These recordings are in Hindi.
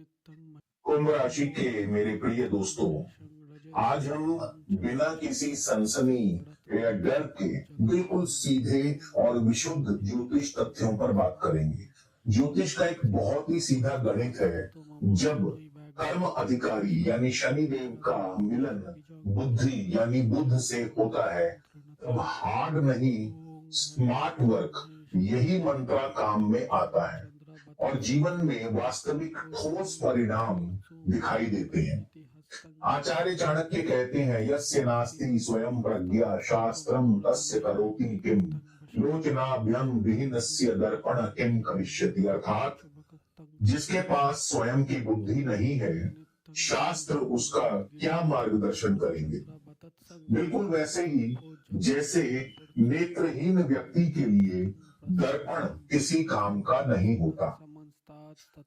कुंभ राशि के मेरे प्रिय दोस्तों, आज हम बिना किसी सनसनी या डर के बिल्कुल सीधे और विशुद्ध ज्योतिष तथ्यों पर बात करेंगे। ज्योतिष का एक बहुत ही सीधा गणित है। जब कर्म अधिकारी यानी शनि देव का मिलन बुद्धि यानी बुध से होता है, तब हार्ड नहीं स्मार्ट वर्क यही मंत्र काम में आता है और जीवन में वास्तविक ठोस परिणाम दिखाई देते हैं। आचार्य चाणक्य कहते हैं, यस्य नास्ति स्वयं प्रज्ञा शास्त्रम तस्य करोति किम लोचनाभ्यम विहीनस्य दर्पण किम करिष्यति। अर्थात जिसके पास स्वयं की बुद्धि नहीं है, शास्त्र उसका क्या मार्गदर्शन करेंगे। बिल्कुल वैसे ही जैसे नेत्रहीन व्यक्ति के लिए दर्पण किसी काम का नहीं होता।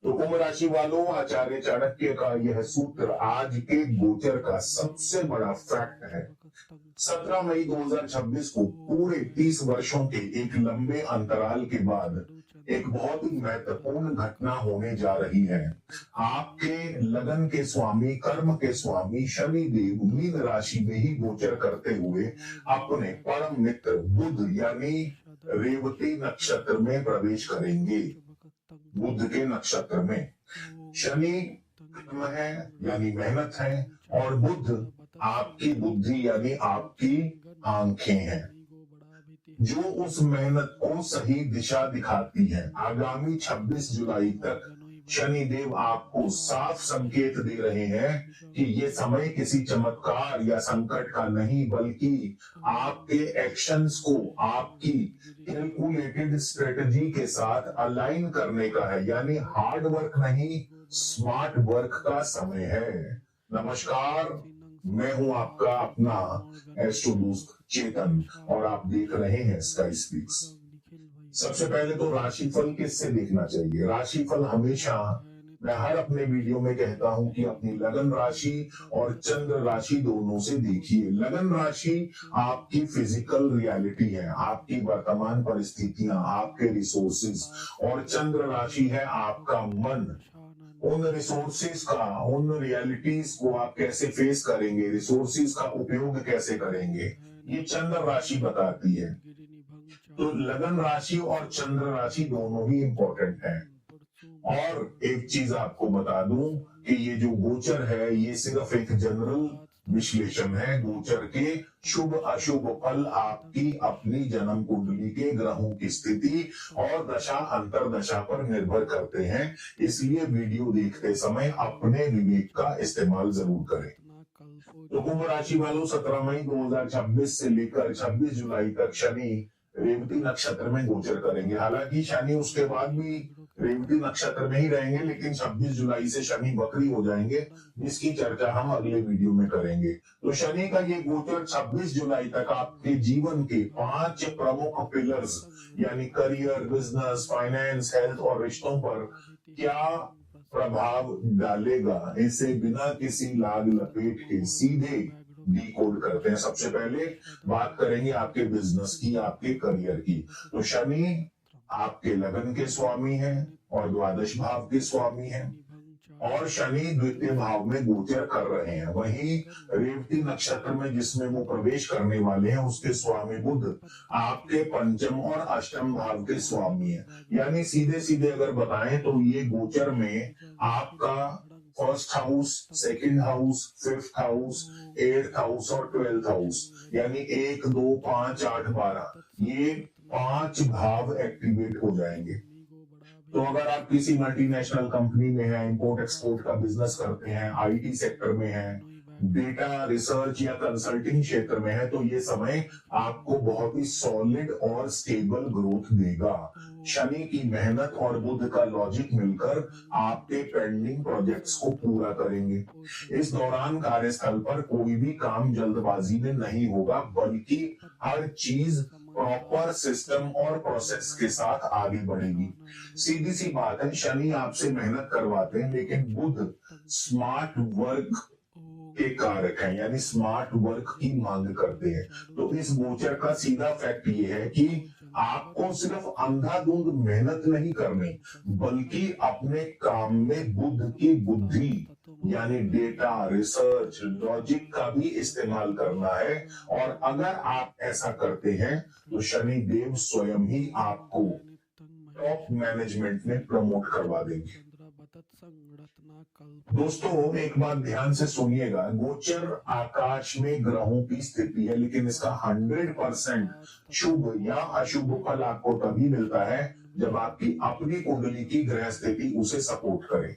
तो कुंभ राशि वालों, आचार्य चाणक्य का यह सूत्र आज के गोचर का सबसे बड़ा फैक्ट है। 17 मई 2026 को पूरे 30 वर्षों के एक लंबे अंतराल के बाद एक बहुत ही महत्वपूर्ण घटना होने जा रही है। आपके लगन के स्वामी, कर्म के स्वामी शनि देव मीन राशि में ही गोचर करते हुए अपने परम मित्र बुध यानी रेवती नक्षत्र में प्रवेश करेंगे। बुध के नक्षत्र में शनि कर्म है यानी मेहनत है और बुध आपकी बुद्धि यानी आपकी आंखें हैं, जो उस मेहनत को सही दिशा दिखाती है। आगामी 26 जुलाई तक शनि देव आपको साफ संकेत दे रहे हैं कि ये समय किसी चमत्कार या संकट का नहीं, बल्कि आपके एक्शंस को आपकी कैलकुलेटेड स्ट्रेटजी के साथ अलाइन करने का है, यानी हार्ड वर्क नहीं स्मार्ट वर्क का समय है। नमस्कार, मैं हूं आपका अपना एस्ट्रो दोस्त चेतन और आप देख रहे हैं स्काई स्पीक्स। सबसे पहले तो राशिफल किससे देखना चाहिए। राशिफल हमेशा मैं हर अपने वीडियो में कहता हूं कि अपनी लगन राशि और चंद्र राशि दोनों से देखिए। लगन राशि आपकी फिजिकल रियलिटी है, आपकी वर्तमान परिस्थितियां, आपके रिसोर्सेज, और चंद्र राशि है आपका मन। उन रिसोर्सेज का, उन रियलिटीज को आप कैसे फेस करेंगे, रिसोर्सेज का उपयोग कैसे करेंगे, ये चंद्र राशि बताती है। तो लगन राशि और चंद्र राशि दोनों ही इंपॉर्टेंट है। और एक चीज आपको बता दूं कि ये जो गोचर है ये सिर्फ एक जनरल विश्लेषण है। गोचर के शुभ अशुभ फल आपकी अपनी जन्म कुंडली के ग्रहों की स्थिति और दशा अंतरदशा पर निर्भर करते हैं, इसलिए वीडियो देखते समय अपने विवेक का इस्तेमाल जरूर करें। तो कुंभ राशि वालों, 17 मई 2026 से लेकर 26 जुलाई तक शनि रेवती नक्षत्र में गोचर करेंगे। हालांकि शनि उसके बाद भी रेवती नक्षत्र में ही रहेंगे, लेकिन 26 जुलाई से शनि वक्री हो जाएंगे, जिसकी चर्चा हम अगले वीडियो में करेंगे। तो शनि का ये गोचर 26 जुलाई तक आपके जीवन के 5 प्रमुख पिलर्स यानी करियर, बिजनेस, फाइनेंस, हेल्थ और रिश्तों पर क्या प्रभाव डालेगा, इसे बिना किसी लाग लपेट के सीधे डिकोड करते हैं। सबसे पहले बात करेंगे आपके बिजनेस की, आपके करियर की। तो शनि आपके लगन के स्वामी हैं और द्वादश भाव के स्वामी हैं, और शनि द्वितीय भाव में गोचर कर रहे हैं। वहीं रेवती नक्षत्र में जिसमें वो प्रवेश करने वाले हैं, उसके स्वामी बुध आपके पंचम और अष्टम भाव के स्वामी हैं। यानी सीधे सीधे अगर बताएं तो ये गोचर में आपका first house, second house, fifth house, 8th house और 12th हाउस यानी 1, 2, 5, 8, 12 ये 5 भाव एक्टिवेट हो जाएंगे। तो अगर आप किसी मल्टीनेशनल कंपनी में हैं, इंपोर्ट एक्सपोर्ट का बिजनेस करते हैं, आईटी सेक्टर में हैं, डेटा रिसर्च या कंसल्टिंग क्षेत्र में है, तो ये समय आपको बहुत ही सॉलिड और स्टेबल ग्रोथ देगा। शनि की मेहनत और बुध का लॉजिक मिलकर आपके पेंडिंग प्रोजेक्ट्स को पूरा करेंगे। इस दौरान कार्यस्थल पर कोई भी काम जल्दबाजी में नहीं होगा, बल्कि हर चीज प्रॉपर सिस्टम और प्रोसेस के साथ आगे बढ़ेगी। सीधी सी बात है, शनि आपसे मेहनत करवाते हैं, लेकिन बुध स्मार्ट वर्क के कारक हैं, यानी स्मार्ट वर्क की मांग करते हैं। तो इस गोचर का सीधा फैक्ट ये है कि आपको सिर्फ अंधाधुंध मेहनत नहीं करनी, बल्कि अपने काम में बुद्ध की बुद्धि यानी डेटा, रिसर्च, लॉजिक का भी इस्तेमाल करना है। और अगर आप ऐसा करते हैं तो शनि देव स्वयं ही आपको टॉप मैनेजमेंट में प्रमोट करवा देंगे। दोस्तों एक बात ध्यान से सुनिएगा, गोचर आकाश में ग्रहों की स्थिति है, लेकिन इसका 100% शुभ या अशुभ फल आपको तभी मिलता है जब आपकी अपनी कुंडली की ग्रह स्थिति उसे सपोर्ट करे।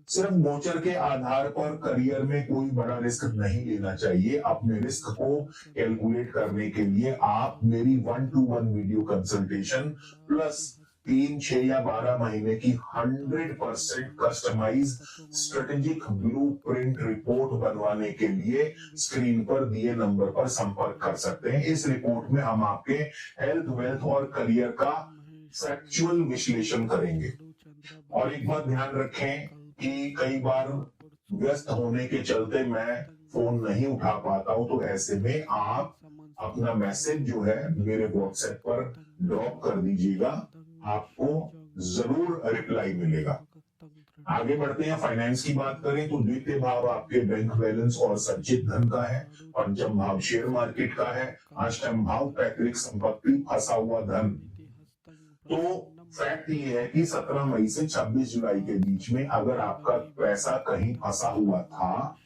सिर्फ गोचर के आधार पर करियर में कोई बड़ा रिस्क नहीं लेना चाहिए। अपने रिस्क को कैलकुलेट करने के लिए आप मेरी 1-to-1 वीडियो कंसल्टेशन प्लस 3, 6 या 12 महीने की 100% कस्टमाइज स्ट्रेटेजिक ब्लूप्रिंट रिपोर्ट बनवाने के लिए स्क्रीन पर दिए नंबर पर संपर्क कर सकते हैं। इस रिपोर्ट में हम आपके हेल्थ, वेल्थ और करियर का फैक्चुअल विश्लेषण करेंगे। और एक बात ध्यान रखें कि कई बार व्यस्त होने के चलते मैं फोन नहीं उठा पाता हूं, तो ऐसे में आप अपना मैसेज जो है मेरे व्हाट्सएप पर ड्रॉप कर दीजिएगा, आपको जरूर रिप्लाई मिलेगा। आगे बढ़ते हैं, फाइनेंस की बात करें तो द्वितीय भाव आपके बैंक बैलेंस और संचित धन का है, पंचम भाव शेयर मार्केट का है, अष्टम भाव पैतृक संपत्ति, फंसा हुआ धन। तो फैक्ट ये है कि 17 मई से 26 जुलाई के बीच में अगर आपका पैसा कहीं फंसा हुआ था,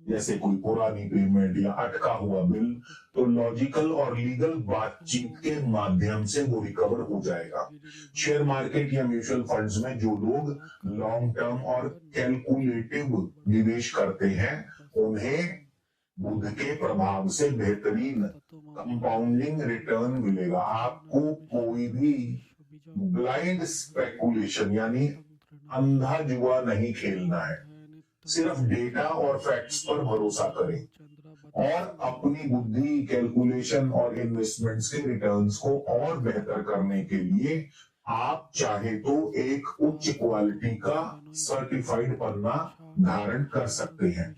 जैसे कोई पुरानी पेमेंट या अटका हुआ बिल, तो लॉजिकल और लीगल बातचीत के माध्यम से वो रिकवर हो जाएगा। शेयर मार्केट या म्यूचुअल फंड्स में जो लोग लॉन्ग टर्म और कैलकुलेटिव निवेश करते हैं, उन्हें बुध के प्रभाव से बेहतरीन कंपाउंडिंग रिटर्न मिलेगा। आपको कोई भी ब्लाइंड स्पेकुलेशन यानी अंधा जुआ नहीं खेलना है, सिर्फ डेटा और फैक्ट्स पर भरोसा करें और अपनी बुद्धि, कैलकुलेशन और इन्वेस्टमेंट्स के रिटर्न्स को और बेहतर करने के लिए आप चाहे तो एक उच्च क्वालिटी का सर्टिफाइड पन्ना धारण कर सकते हैं।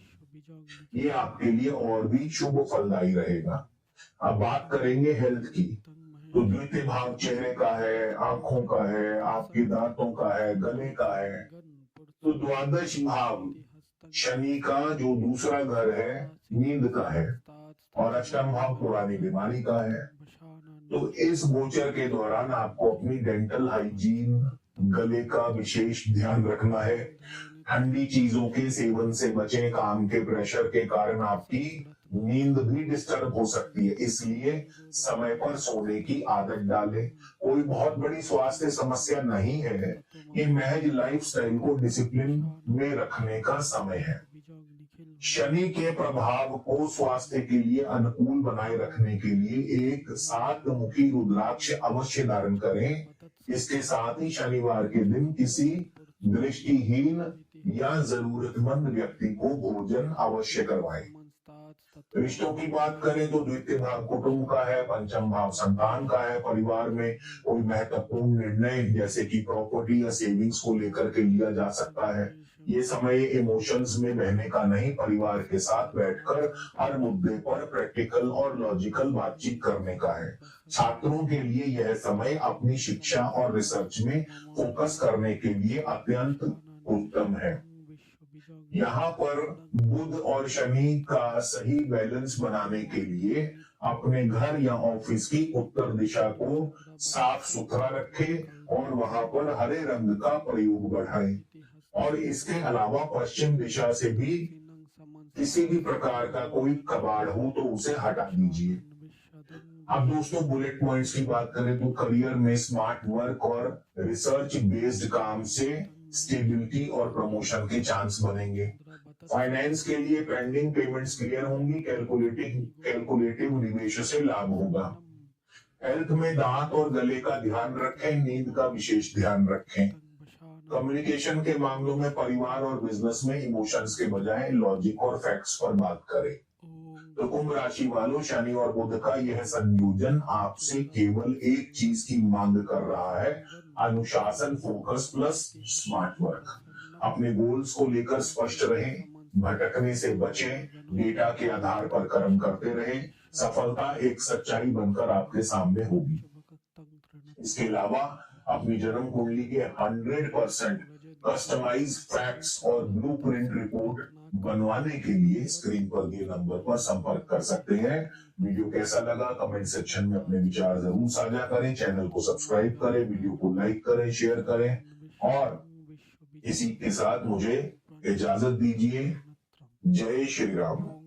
ये आपके लिए और भी शुभ फलदायी रहेगा। अब बात करेंगे हेल्थ की, तो द्वितीय भाव चेहरे का है, आंखों का है, आपके दांतों का है, गले का है। तो द्वादश भाव शनि का जो दूसरा घर है नींद का है और अष्टम भाव पुरानी बीमारी का है। तो इस गोचर के दौरान आपको अपनी डेंटल हाइजीन, गले का विशेष ध्यान रखना है। ठंडी चीजों के सेवन से बचें, काम के प्रेशर के कारण आपकी नींद भी डिस्टर्ब हो सकती है, इसलिए समय पर सोने की आदत डालें। कोई बहुत बड़ी स्वास्थ्य समस्या नहीं है, ये महज लाइफस्टाइल को डिसिप्लिन में रखने का समय है। शनि के प्रभाव को स्वास्थ्य के लिए अनुकूल बनाए रखने के लिए एक 7 मुखी रुद्राक्ष अवश्य धारण करें। इसके साथ ही शनिवार के दिन किसी दृष्टिहीन या जरूरतमंद व्यक्ति को भोजन अवश्य करवाएं। रिश्तों की बात करें तो द्वितीय भाव कुटुंब का है, पंचम भाव संतान का है। परिवार में कोई महत्वपूर्ण निर्णय जैसे कि प्रॉपर्टी या सेविंग्स को लेकर के लिया जा सकता है। ये समय इमोशंस में बहने का नहीं, परिवार के साथ बैठकर हर मुद्दे पर प्रैक्टिकल और लॉजिकल बातचीत करने का है। छात्रों के लिए यह समय अपनी शिक्षा और रिसर्च में फोकस करने के लिए अत्यंत उत्तम है। यहाँ पर बुध और शनि का सही बैलेंस बनाने के लिए अपने घर या ऑफिस की उत्तर दिशा को साफ सुथरा रखें और वहां पर हरे रंग का प्रयोग बढ़ाएं। और इसके अलावा पश्चिम दिशा से भी किसी भी प्रकार का कोई कबाड़ हो तो उसे हटा दीजिए। अब दोस्तों बुलेट पॉइंट्स की बात करें तो करियर में स्मार्ट वर्क और रिसर्च बेस्ड काम से स्टेबिलिटी और प्रमोशन के चांस बनेंगे। फाइनेंस के लिए पेंडिंग पेमेंट्स क्लियर होंगी, कैलकुलेटिव निवेश से लाभ होगा। हेल्थ में दांत और गले का ध्यान रखें, नींद का विशेष ध्यान रखें। कम्युनिकेशन के मामलों में परिवार और बिजनेस में इमोशंस के बजाय लॉजिक और फैक्ट्स पर बात करें। तो कुंभ राशि वालों, शनि और बुध का यह संयोजन आपसे केवल एक चीज की मांग कर रहा है, अनुशासन, फोकस प्लस स्मार्ट वर्क। अपने गोल्स को लेकर स्पष्ट रहें, भटकने से बचें, डेटा के आधार पर कर्म करते रहें। सफलता एक सच्चाई बनकर आपके सामने होगी। इसके अलावा अपनी जन्म कुंडली के 100% कस्टमाइज फैक्ट्स और ब्लूप्रिंट रिपोर्ट बनवाने के लिए स्क्रीन पर दिए नंबर पर संपर्क कर सकते हैं। वीडियो कैसा लगा कमेंट सेक्शन में अपने विचार जरूर साझा करें। चैनल को सब्सक्राइब करें, वीडियो को लाइक करें, शेयर करें और इसी के साथ मुझे इजाजत दीजिए। जय श्री राम।